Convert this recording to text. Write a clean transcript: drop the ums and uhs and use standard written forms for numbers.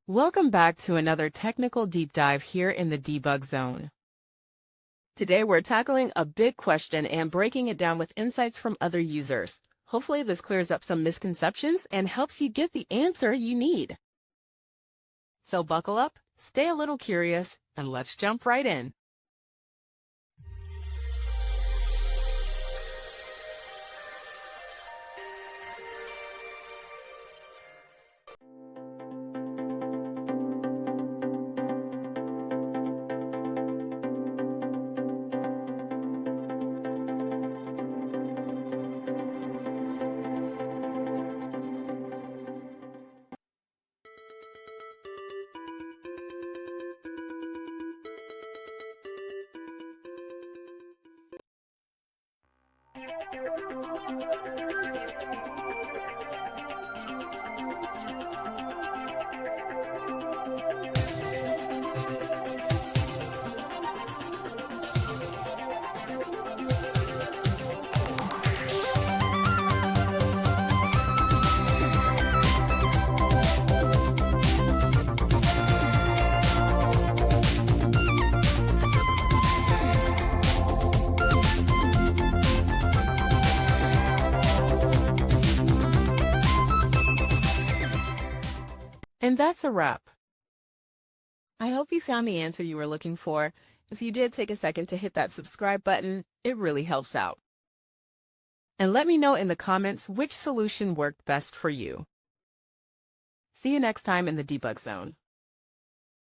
Welcome back to another technical deep dive here in the debug zone. Today we're tackling a big question and breaking it down with insights from other users. Hopefully this clears up some misconceptions and helps you get the answer you need. So buckle up, stay a little curious, and let's jump right in. And that's a wrap. I hope you found the answer you were looking for. If you did, take a second to hit that subscribe button. It really helps out. And let me know in the comments which solution worked best for you. See you next time in the debug zone.